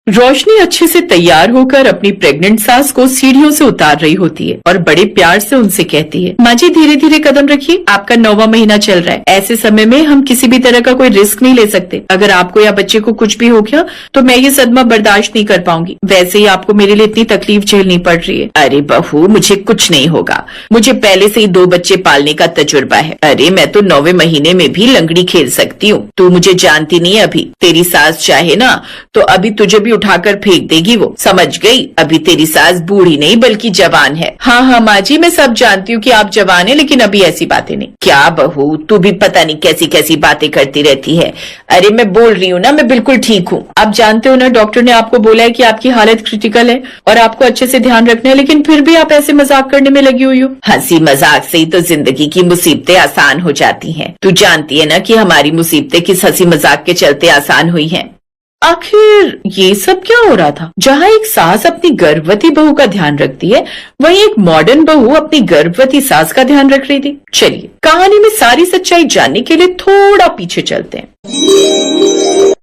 रोशनी अच्छे से तैयार होकर अपनी प्रेग्नेंट सास को सीढ़ियों से उतार रही होती है और बड़े प्यार से उनसे कहती है, माँ जी धीरे धीरे कदम रखिए, आपका 9वां महीना चल रहा है। ऐसे समय में हम किसी भी तरह का कोई रिस्क नहीं ले सकते। अगर आपको या बच्चे को कुछ भी हो गया तो मैं ये सदमा बर्दाश्त नहीं कर पाऊंगी। वैसे ही आपको मेरे लिए इतनी तकलीफ झेलनी पड़ रही है। अरे बहू, मुझे कुछ नहीं होगा, मुझे पहले से ही 2 बच्चे पालने का तजुर्बा है। अरे मैं तो 9वें महीने में भी लंगड़ी खेल सकती हूँ। तू मुझे जानती नहीं अभी, तेरी सास चाहे ना तो अभी तुझे भी उठाकर फेंक देगी वो, समझ गई? अभी तेरी सास बूढ़ी नहीं बल्कि जवान है। हाँ हाँ माँ जी, मैं सब जानती हूँ कि आप जवान है, लेकिन अभी ऐसी बातें नहीं। क्या बहू, तू भी पता नहीं कैसी कैसी बातें करती रहती है। अरे मैं बोल रही हूँ ना, मैं बिल्कुल ठीक हूँ। आप जानते हो ना, डॉक्टर ने आपको बोला है कि आपकी हालत क्रिटिकल है और आपको अच्छे से ध्यान रखना है, लेकिन फिर भी आप ऐसे मजाक करने में लगी हुई हो। हंसी मजाक से ही तो जिंदगी की मुसीबतें आसान हो जाती हैं। तू जानती है ना कि हमारी मुसीबतें किस हंसी मजाक के चलते आसान हुई हैं। आखिर ये सब क्या हो रहा था? जहाँ एक सास अपनी गर्भवती बहू का ध्यान रखती है, वहीं एक मॉडर्न बहू अपनी गर्भवती सास का ध्यान रख रही थी। चलिए कहानी में सारी सच्चाई जानने के लिए थोड़ा पीछे चलते हैं।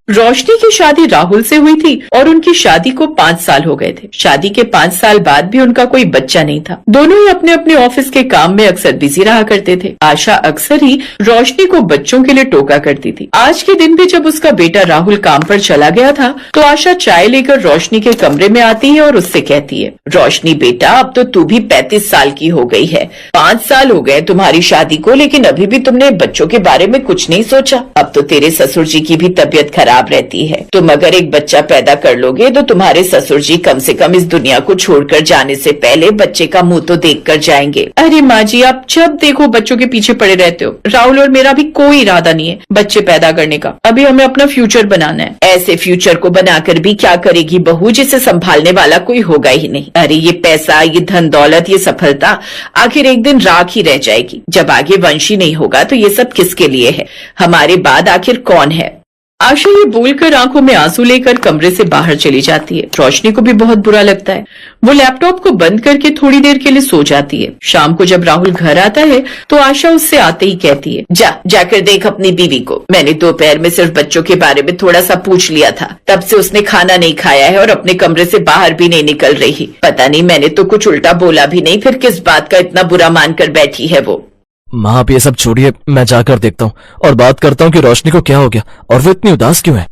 रोशनी की शादी राहुल से हुई थी और उनकी शादी को 5 साल हो गए थे। शादी के 5 साल बाद भी उनका कोई बच्चा नहीं था। दोनों ही अपने अपने ऑफिस के काम में अक्सर बिजी रहा करते थे। आशा अक्सर ही रोशनी को बच्चों के लिए टोका करती थी। आज के दिन भी जब उसका बेटा राहुल काम पर चला गया था तो आशा चाय लेकर रोशनी के कमरे में आती है और उससे कहती है, रोशनी बेटा, अब तो तू भी 35 साल की हो गई है। 5 साल हो गए तुम्हारी शादी को, लेकिन अभी भी तुमने बच्चों के बारे में कुछ नहीं सोचा। अब तो तेरे ससुर जी की भी तबीयत खराब रहती है। तुम अगर एक बच्चा पैदा कर लोगे तो तुम्हारे ससुर जी कम से कम इस दुनिया को छोड़कर जाने से पहले बच्चे का मुंह तो देख कर जाएंगे। अरे माँ जी, आप जब देखो बच्चों के पीछे पड़े रहते हो। राहुल और मेरा भी कोई इरादा नहीं है बच्चे पैदा करने का। अभी हमें अपना फ्यूचर बनाना है। ऐसे फ्यूचर को बनाकर भी क्या करेगी बहू, जिसे संभालने वाला कोई होगा ही नहीं। अरे ये पैसा, ये धन दौलत, ये सफलता आखिर एक दिन राख ही रह जाएगी। जब आगे वंश ही नहीं होगा तो ये सब किसके लिए है? हमारे बाद आखिर कौन है? आशा ये बोलकर आंखों में आंसू लेकर कमरे से बाहर चली जाती है। रोशनी को भी बहुत बुरा लगता है। वो लैपटॉप को बंद करके थोड़ी देर के लिए सो जाती है। शाम को जब राहुल घर आता है तो आशा उससे आते ही कहती है, जाकर देख अपनी बीवी को। मैंने दोपहर में सिर्फ बच्चों के बारे में थोड़ा सा पूछ लिया था, तब से उसने खाना नहीं खाया है और अपने कमरे से बाहर भी नहीं निकल रही। पता नहीं, मैंने तो कुछ उल्टा बोला भी नहीं, फिर किस बात का इतना बुरा मानकर बैठी है वो। माँ आप ये सब छोड़िए, मैं जाकर देखता हूँ और बात करता हूँ कि रोशनी को क्या हो गया और वो इतनी उदास क्यों है।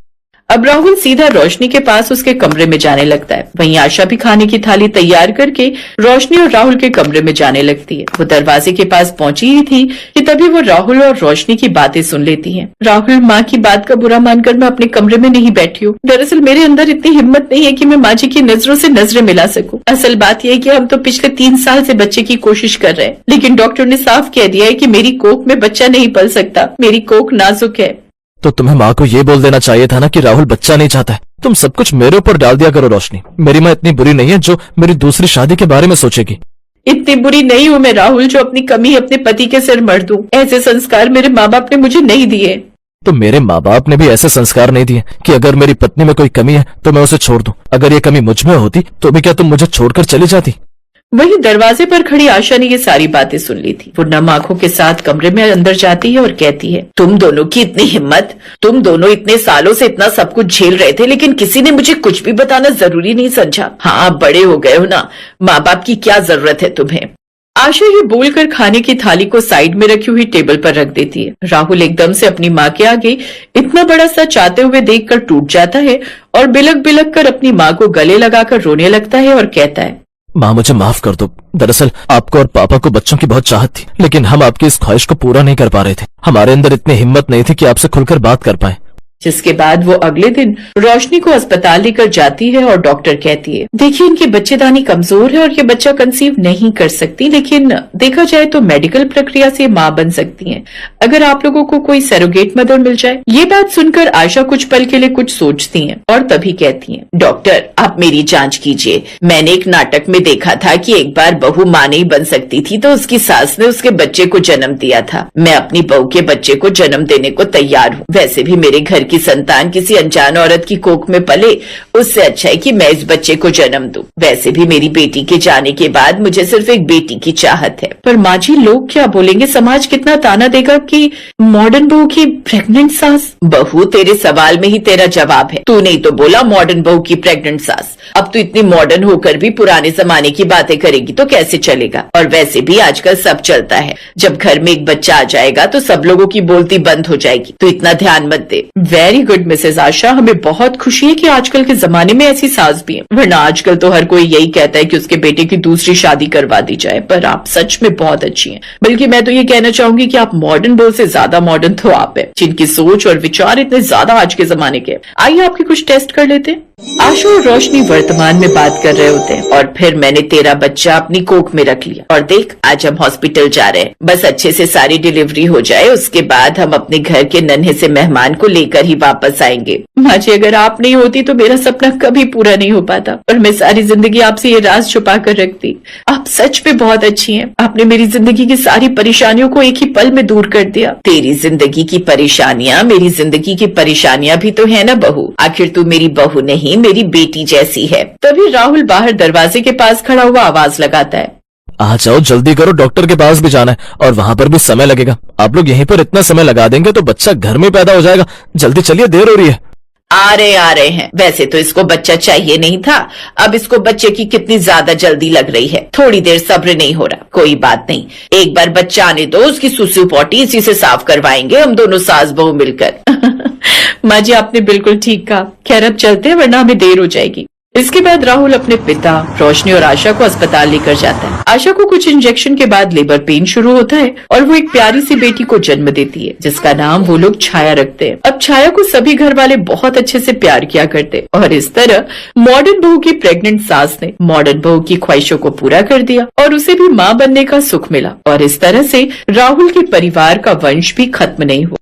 अब राहुल सीधा रोशनी के पास उसके कमरे में जाने लगता है। वहीं आशा भी खाने की थाली तैयार करके रोशनी और राहुल के कमरे में जाने लगती है। वो दरवाजे के पास पहुंची ही थी कि तभी वो राहुल और रोशनी की बातें सुन लेती हैं। राहुल, माँ की बात का बुरा मानकर मैं अपने कमरे में नहीं बैठी हूँ। दरअसल मेरे अंदर इतनी हिम्मत नहीं है कि मैं माँ जी की नजरों से नजरें मिला सकूं। असल बात यह है कि हम तो पिछले 3 साल से बच्चे की कोशिश कर रहे हैं, लेकिन डॉक्टर ने साफ कह दिया है कि मेरी कोख में बच्चा नहीं पल सकता। मेरी कोख नाजुक है। तो तुम्हें माँ को ये बोल देना चाहिए था ना कि राहुल बच्चा नहीं चाहता है। तुम सब कुछ मेरे ऊपर डाल दिया करो रोशनी। मेरी माँ इतनी बुरी नहीं है जो मेरी दूसरी शादी के बारे में सोचेगी। इतनी बुरी नहीं हूँ मैं राहुल, जो अपनी कमी अपने पति के सिर मर दूं। ऐसे संस्कार मेरे माँ बाप ने मुझे नहीं दिए। तो मेरे माँ बाप ने भी ऐसे संस्कार नहीं दिए कि अगर मेरी पत्नी में कोई कमी है तो मैं उसे छोड़ दूं। अगर ये कमी मुझ में होती तो भी क्या तुम मुझे छोड़कर चली जाती? वहीं दरवाजे पर खड़ी आशा ने ये सारी बातें सुन ली थी। वो नम आंखों के साथ कमरे में अंदर जाती है और कहती है, तुम दोनों की इतनी हिम्मत, तुम दोनों इतने सालों से इतना सब कुछ झेल रहे थे, लेकिन किसी ने मुझे कुछ भी बताना जरूरी नहीं समझा। हाँ, बड़े हो गए हो ना, माँ बाप की क्या जरूरत है तुम्हें? आशा ये बोलकर खाने की थाली को साइड में रखी हुई टेबल पर रख देती है। राहुल एकदम से अपनी माँ के आगे इतना बड़ा सा चाहते हुए देखकर टूट जाता है और बिलक बिलक कर अपनी माँ को गले लगाकर रोने लगता है और कहता है, माँ मुझे माफ कर दो। दरअसल आपको और पापा को बच्चों की बहुत चाहत थी, लेकिन हम आपकी इस ख्वाहिश को पूरा नहीं कर पा रहे थे। हमारे अंदर इतनी हिम्मत नहीं थी कि आपसे खुलकर बात कर पाए। जिसके बाद वो अगले दिन रोशनी को अस्पताल लेकर जाती है और डॉक्टर कहती है, देखिए इनकी बच्चेदानी कमजोर है और ये बच्चा कंसीव नहीं कर सकती, लेकिन देखा जाए तो मेडिकल प्रक्रिया से माँ बन सकती हैं अगर आप लोगों को कोई सरोगेट मदर मिल जाए। ये बात सुनकर आशा कुछ पल के लिए कुछ सोचती है और तभी कहती है, डॉक्टर आप मेरी जांच कीजिए। मैंने एक नाटक में देखा था कि एक बार बहू माँ नहीं बन सकती थी तो उसकी सास ने उसके बच्चे को जन्म दिया था। मैं अपनी बहू के बच्चे को जन्म देने को तैयार हूँ। वैसे भी मेरे घर की संतान किसी अनजान औरत की कोख में पले, उससे अच्छा है कि मैं इस बच्चे को जन्म दूं। वैसे भी मेरी बेटी के जाने के बाद मुझे सिर्फ एक बेटी की चाहत है। पर माँ जी, लोग क्या बोलेंगे, समाज कितना ताना देगा कि मॉडर्न बहू की प्रेग्नेंट सास। बहू, तेरे सवाल में ही तेरा जवाब है। तूने ही तो बोला मॉडर्न बहू की प्रेग्नेंट सास। अब तू इतनी मॉडर्न होकर भी पुराने जमाने की बातें करेगी तो कैसे चलेगा। और वैसे भी आजकल सब चलता है, जब घर में एक बच्चा आ जाएगा तो सब लोगों की बोलती बंद हो जाएगी, तो इतना ध्यान मत दे। वेरी गुड मिसेस आशा, हमें बहुत खुशी है कि आजकल के जमाने में ऐसी सास भी है, वरना आजकल तो हर कोई यही कहता है कि उसके बेटे की दूसरी शादी करवा दी जाए। पर आप सच में बहुत अच्छी हैं। बल्कि मैं तो ये कहना चाहूंगी कि आप मॉडर्न बहू से ज्यादा मॉडर्न तो आप है, जिनकी सोच और विचार इतने ज्यादा आज के जमाने के। आइए आपके कुछ टेस्ट कर लेते हैं। आशा और रोशनी वर्तमान में बात कर रहे होते हैं और फिर मैंने तेरा बच्चा अपनी कोख में रख लिया। और देख, आज हम हॉस्पिटल जा रहे हैं, बस अच्छे से सारी डिलीवरी हो जाए, उसके बाद हम अपने घर के नन्हे से मेहमान को लेकर ही वापस आएंगे। माँ जी, अगर आप नहीं होती तो मेरा सपना कभी पूरा नहीं हो पाता, और मैं सारी जिंदगी आपसे ये राज छुपा कर रखती। आप सच में बहुत अच्छी हैं। आपने मेरी जिंदगी की सारी परेशानियों को एक ही पल में दूर कर दिया। तेरी जिंदगी की परेशानियां मेरी जिंदगी की परेशानियां भी तो है ना बहू। आखिर तू मेरी बहू नहीं, मेरी बेटी जैसी है। तभी राहुल बाहर दरवाजे के पास खड़ा हुआ आवाज लगाता है, आ जाओ, जल्दी करो, डॉक्टर के पास भी जाना है और वहां पर भी समय लगेगा। आप लोग यहीं पर इतना समय लगा देंगे तो बच्चा घर में पैदा हो जाएगा। जल्दी चलिए, देर हो रही है। आ रहे हैं। वैसे तो इसको बच्चा चाहिए नहीं था, अब इसको बच्चे की कितनी ज्यादा जल्दी लग रही है। थोड़ी देर सब्र नहीं हो रहा। कोई बात नहीं, एक बार बच्चा आने दो, उसकी सुसु पोटी इसी से साफ करवाएंगे हम दोनों सास बहू मिलकर। माँ जी, आपने बिल्कुल ठीक कहा। खैर अब चलते हैं, वरना हमें देर हो जाएगी। इसके बाद राहुल अपने पिता, रोशनी और आशा को अस्पताल लेकर जाता है। आशा को कुछ इंजेक्शन के बाद लेबर पेन शुरू होता है और वो एक प्यारी सी बेटी को जन्म देती है, जिसका नाम वो लोग छाया रखते हैं। अब छाया को सभी घर वाले बहुत अच्छे से प्यार किया करते, और इस तरह मॉडर्न बहू की प्रेग्नेंट सास ने मॉडर्न बहू की ख्वाहिशों को पूरा कर दिया और उसे भी माँ बनने का सुख मिला। और इस तरह से राहुल के परिवार का वंश भी खत्म नहीं हुआ।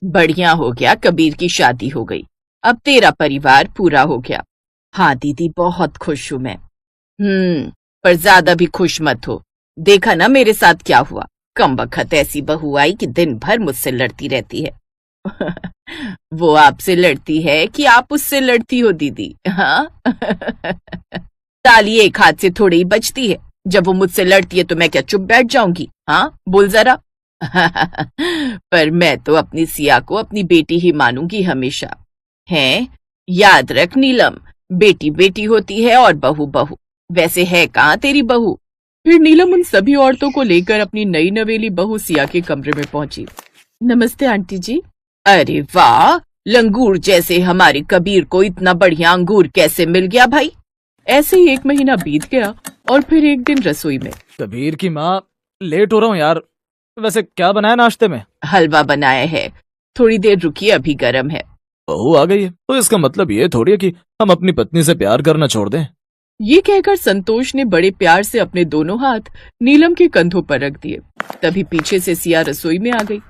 बढ़िया हो गया, कबीर की शादी हो गई, अब तेरा परिवार पूरा हो गया। हाँ दीदी, बहुत खुश हूं मैं। पर ज्यादा भी खुश मत हो। देखा ना मेरे साथ क्या हुआ। कमबख्त ऐसी बहू आई कि दिन भर मुझसे लड़ती रहती है। वो आपसे लड़ती है कि आप उससे लड़ती हो दीदी? हाँ। ताली एक हाथ से थोड़ी ही बचती है। जब वो मुझसे लड़ती है तो मैं क्या चुप बैठ जाऊंगी? हाँ, बोल जरा। पर मैं तो अपनी सिया को अपनी बेटी ही मानूंगी हमेशा। हैं? याद रख नीलम, बेटी बेटी होती है और बहू बहू। वैसे है कहाँ तेरी बहू? फिर नीलम उन सभी औरतों को लेकर अपनी नई नवेली बहू सिया के कमरे में पहुंची। नमस्ते आंटी जी। अरे वाह, लंगूर जैसे हमारे कबीर को इतना बढ़िया अंगूर कैसे मिल गया भाई? ऐसे ही 1 महीना बीत गया और फिर एक दिन रसोई में। कबीर की माँ, लेट हो रहा हूँ यार। वैसे क्या बनाया नाश्ते में? हलवा बनाया है, थोड़ी देर रुकिए, अभी गर्म है। बहू आ गई है तो इसका मतलब ये थोड़ी है कि हम अपनी पत्नी से प्यार करना छोड़ दें। ये कहकर संतोष ने बड़े प्यार से अपने दोनों हाथ नीलम के कंधों पर रख दिए। तभी पीछे से सिया रसोई में आ गई।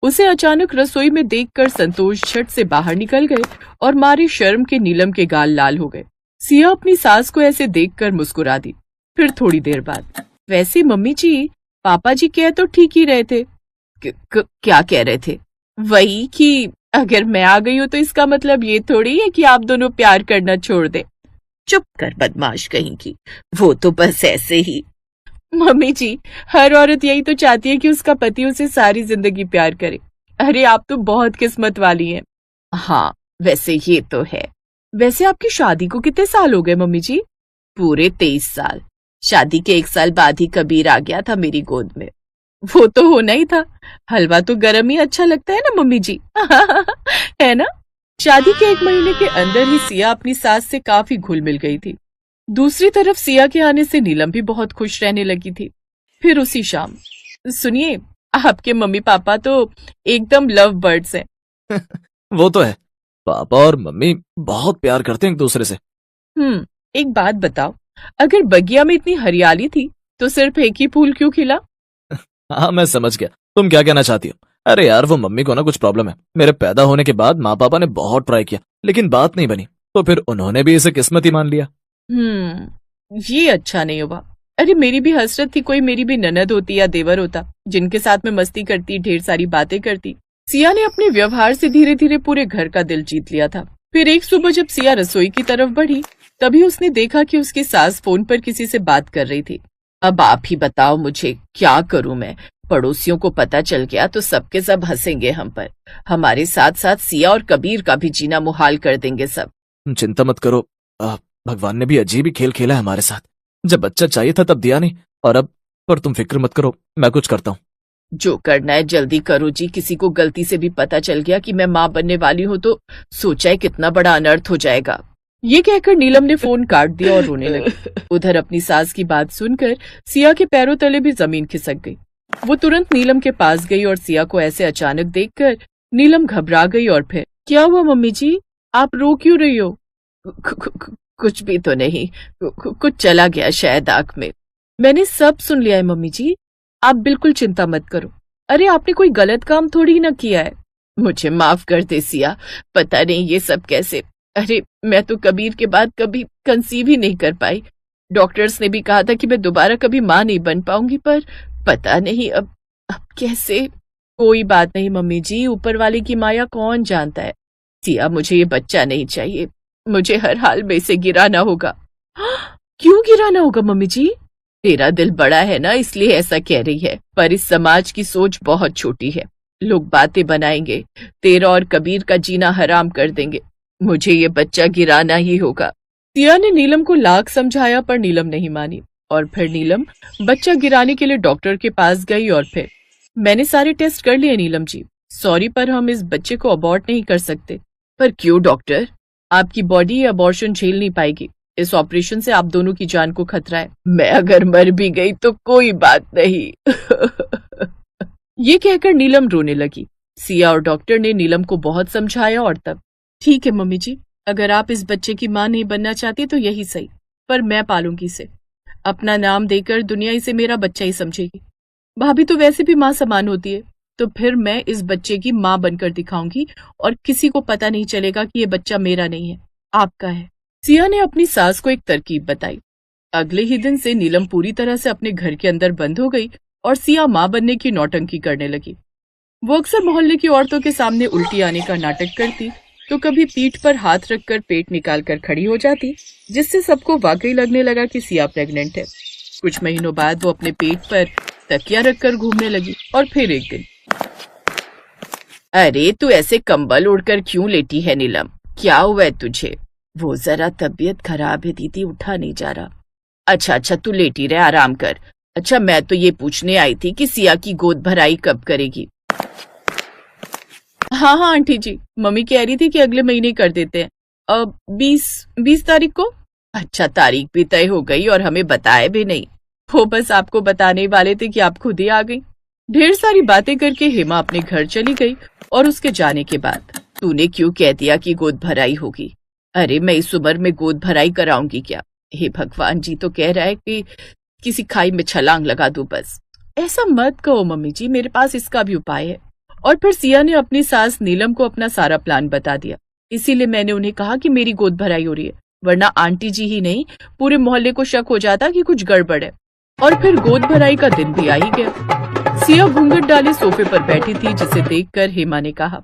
उसे अचानक रसोई में देखकर संतोष झट से बाहर निकल गए और मारी शर्म के नीलम के गाल लाल हो गए। सिया अपनी सास को ऐसे देखकर मुस्कुरा दी। फिर थोड़ी देर बाद, वैसे मम्मी जी, पापा जी कह तो ठीक ही रहे थे। क्या कह रहे थे? वही कि अगर मैं आ गई हूँ तो इसका मतलब ये थोड़ी है कि आप दोनों प्यार करना छोड़ दे। चुप कर बदमाश कहीं की, वो तो बस ऐसे ही। मम्मी जी, हर औरत यही तो चाहती है कि उसका पति उसे सारी जिंदगी प्यार करे। अरे आप तो बहुत किस्मत वाली हैं। हाँ, वैसे ये तो है। वैसे आपकी शादी को कितने साल हो गए मम्मी जी? पूरे 23 साल। शादी के 1 साल बाद ही कबीर आ गया था मेरी गोद में। वो तो होना ही था। हलवा तो गरम ही अच्छा लगता है ना मम्मी जी। है ना? शादी के 1 महीने के अंदर ही सिया अपनी सास से काफी घुल मिल गई थी। दूसरी तरफ सिया के आने से नीलम भी बहुत खुश रहने लगी थी। फिर उसी शाम, सुनिए, आपके मम्मी पापा तो एकदम लव बर्ड्स हैं। वो तो है, पापा और मम्मी बहुत प्यार करते हैं एक दूसरे से। एक बात बताओ, अगर बगिया में इतनी हरियाली थी तो सिर्फ एक ही फूल क्यों खिला? हाँ, मैं समझ गया तुम क्या कहना चाहती हो। अरे यार, वो मम्मी को ना कुछ प्रॉब्लम है। मेरे पैदा होने के बाद माँ पापा ने बहुत ट्राई किया, लेकिन बात नहीं बनी, तो फिर उन्होंने भी इसे किस्मत ही मान लिया। ये अच्छा नहीं हुआ। अरे मेरी भी हसरत थी कोई मेरी भी ननद होती या देवर होता जिनके साथ में मस्ती करती, ढेर सारी बातें करती। सिया ने अपने व्यवहार से धीरे धीरे पूरे घर का दिल जीत लिया था। फिर एक सुबह जब सिया रसोई की तरफ बढ़ी तभी उसने देखा कि उसकी सास फोन पर किसी से बात कर रही थी। अब आप ही बताओ मुझे क्या करूं मैं, पड़ोसियों को पता चल गया तो सबके सब हंसेंगे हम पर, हमारे साथ साथ सिया और कबीर का भी जीना मुहाल कर देंगे सब। चिंता मत करो, भगवान ने भी अजीब ही खेल खेला है हमारे साथ। जब बच्चा चाहिए था तब दिया नहीं, और अब पर तुम फिक्र मत करो, मैं कुछ करता हूँ। जो करना है जल्दी करो जी, किसी को गलती से भी पता चल गया कि मैं माँ बनने वाली हूँ तो सोचा है कितना बड़ा अनर्थ हो जाएगा। ये कहकर नीलम ने फोन काट दिया और रोने लगी। उधर अपनी सास की बात सुनकर सिया के पैरों तले भी जमीन खिसक गई। वो तुरंत नीलम के पास गई और सिया को ऐसे अचानक देखकर नीलम घबरा गई और फिर, क्या हुआ मम्मी जी, आप रो क्यों रही हो? कुछ भी तो नहीं, कुछ चला गया शायद आंख में। मैंने सब सुन लिया है मम्मी जी, आप बिल्कुल चिंता मत करो। अरे आपने कोई गलत काम थोड़ी ना किया है। मुझे माफ कर दे सिया, पता नहीं ये सब कैसे। अरे मैं तो कबीर के बाद कभी कंसीव ही नहीं कर पाई। डॉक्टर्स ने भी कहा था कि मैं दोबारा कभी माँ नहीं बन पाऊंगी, पर पता नहीं अब कैसे। कोई बात नहीं मम्मी जी, ऊपर वाले की माया कौन जानता है। सिया मुझे ये बच्चा नहीं चाहिए, मुझे हर हाल में इसे गिराना होगा। क्यों गिराना होगा मम्मी जी? तेरा दिल बड़ा है ना इसलिए ऐसा कह रही है, पर इस समाज की सोच बहुत छोटी है। लोग बातें बनाएंगे, तेरा और कबीर का जीना हराम कर देंगे। मुझे ये बच्चा गिराना ही होगा। सिया ने नीलम को लाख समझाया पर नीलम नहीं मानी और फिर नीलम बच्चा गिराने के लिए डॉक्टर के पास गई और फिर, मैंने सारे टेस्ट कर लिए नीलम जी, सॉरी पर हम इस बच्चे को अबॉर्ट नहीं कर सकते। पर क्यों डॉक्टर? आपकी बॉडी ये अबॉर्शन झेल नहीं पाएगी, इस ऑपरेशन से आप दोनों की जान को खतरा है। मैं अगर मर भी गई तो कोई बात नहीं। ये कहकर नीलम रोने लगी। सिया और डॉक्टर ने नीलम को बहुत समझाया और तब, ठीक है मम्मी जी, अगर आप इस बच्चे की माँ नहीं बनना चाहती तो यही सही, पर मैं पालूंगी इसे। अपना नाम देकर दुनिया इसे मेरा बच्चा ही समझेगी। भाभी तो वैसे भी माँ समान होती है, तो फिर मैं इस बच्चे की माँ बनकर दिखाऊंगी और किसी को पता नहीं चलेगा कि ये बच्चा मेरा नहीं है, आपका है। सिया ने अपनी सास को एक तरकीब बताई। अगले ही दिन से नीलम पूरी तरह से अपने घर के अंदर बंद हो गई और सिया माँ बनने की नौटंकी करने लगी। वो अक्सर मोहल्ले की औरतों के सामने उल्टी आने का नाटक करती तो कभी पीठ पर हाथ रखकर पेट निकालकर खड़ी हो जाती, जिससे सबको वाकई लगने लगा कि सिया प्रेग्नेंट है। कुछ महीनों बाद वो अपने पेट पर तकिया रखकर घूमने लगी और फिर एक दिन, अरे तू ऐसे कंबल ओढ़कर क्यों लेटी है नीलम, क्या हुआ है तुझे? वो जरा तबीयत खराब है दीदी, उठा नहीं जा रहा। अच्छा तू लेटी रहे, आराम कर। अच्छा मैं तो ये पूछने आई थी कि सिया की गोद भराई कब करेगी? हाँ आंटी जी, मम्मी कह रही थी कि अगले महीने कर देते हैं, अब 20 तारीख को। अच्छा तारीख भी तय हो गई और हमें बताए भी नहीं। वो बस आपको बताने वाले थे कि आप खुद ही आ गई। ढेर सारी बातें करके हेमा अपने घर चली गई और उसके जाने के बाद, तूने क्यों कह दिया कि गोद भराई होगी? अरे मैं इस उम्र में गोद भराई कराऊंगी क्या? हे भगवान, जी तो कह रहा है कि किसी खाई में छलांग लगा दूं बस। ऐसा मत कहो मम्मी जी, मेरे पास इसका भी उपाय है। और फिर सिया ने अपनी सास नीलम को अपना सारा प्लान बता दिया। इसीलिए मैंने उन्हें कहा कि मेरी गोद भराई हो रही है, वरना आंटी जी ही नहीं पूरे मोहल्ले को शक हो जाता कि कुछ गड़बड़ है। और फिर गोद भराई का दिन भी आ ही गया। सिया घूंघट डाले सोफे पर बैठी थी, जिसे देखकर हेमा ने कहा,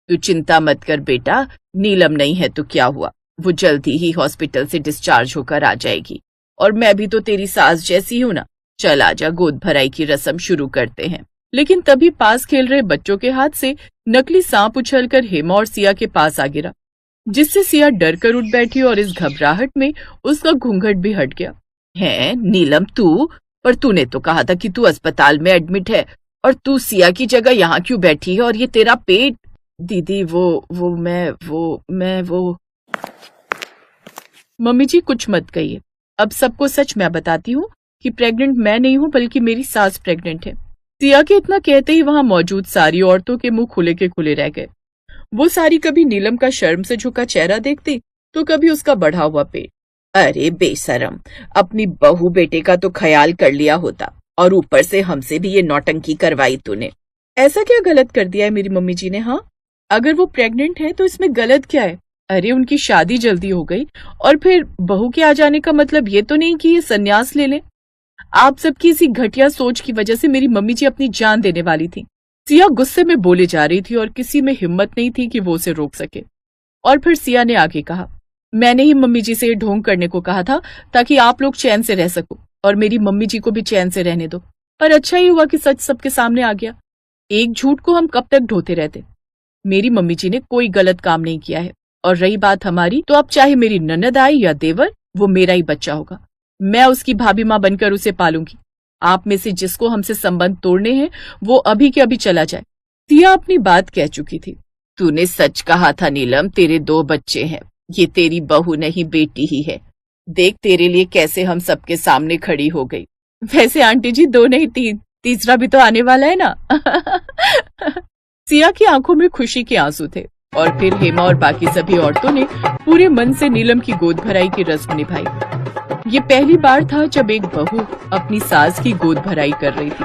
तू चिंता मत कर बेटा, नीलम नहीं है तो क्या हुआ, वो जल्दी ही हॉस्पिटल से डिस्चार्ज होकर आ जाएगी। और मैं भी तो तेरी सास जैसी हूं ना, चल आजा, गोद भराई की रस्म शुरू करते हैं। लेकिन तभी पास खेल रहे बच्चों के हाथ से नकली सांप उछलकर हेमा और सिया के पास आ गिरा, जिससे सिया डर कर उठ बैठी और इस घबराहट में उसका घूंघट भी हट गया। है नीलम तू? पर तूने तो कहा था कि तू अस्पताल में एडमिट है और तू सिया की जगह यहाँ क्यों बैठी है, और ये तेरा पेट? दीदी वो मम्मी जी कुछ मत कहिए, अब सबको सच मैं बताती हूँ कि प्रेग्नेंट मैं नहीं हूँ बल्कि मेरी सास प्रेग्नेंट है। सिया के इतना कहते ही वहां मौजूद सारी औरतों के मुंह खुले के खुले रह गए। वो सारी कभी नीलम का शर्म से झुका चेहरा देखती तो कभी उसका बढ़ा हुआ पेट। अरे बेशरम, अपनी बहू बेटे का तो ख्याल कर लिया होता और ऊपर से हमसे भी ये नौटंकी करवाई तूने। ऐसा क्या गलत कर दिया है मेरी मम्मी जी ने? हाँ, अगर वो प्रेग्नेंट है तो इसमें गलत क्या है? अरे उनकी शादी जल्दी हो गई और फिर बहू के आ जाने का मतलब ये तो नहीं कि ये संन्यास ले ले। आप सबकी इसी घटिया सोच की वजह से मेरी मम्मी जी अपनी जान देने वाली थी। सिया गुस्से में बोले जा रही थी और किसी में हिम्मत नहीं थी कि वो उसे रोक सके। और फिर सिया ने आगे कहा, मैंने ही मम्मी जी से ये ढोंग करने को कहा था ताकि आप लोग चैन से रह सको और मेरी मम्मी जी को भी चैन से रहने दो। पर अच्छा ही हुआ कि सच सबके सामने आ गया। एक झूठ को हम कब तक ढोते रहते। मेरी मम्मी जी ने कोई गलत काम नहीं किया है। और रही बात हमारी, तो अब चाहे मेरी ननद आई या देवर, वो मेरा ही बच्चा होगा। मैं उसकी भाभी माँ बनकर उसे पालूंगी। आप में से जिसको हमसे संबंध तोड़ने हैं वो अभी के अभी चला जाए। सिया अपनी बात कह चुकी थी। तूने सच कहा था नीलम, तेरे 2 बच्चे हैं। ये तेरी बहू नहीं बेटी ही है। देख तेरे लिए कैसे हम सबके सामने खड़ी हो गई। वैसे आंटी जी 2 नहीं 3, तीसरा भी तो आने वाला है ना। सिया की आंखों में खुशी के आंसू थे। और फिर हेमा और बाकी सभी औरतों ने पूरे मन से नीलम की गोद भराई की रस्म निभाई। ये पहली बार था जब एक बहू अपनी सास की गोद भराई कर रही थी।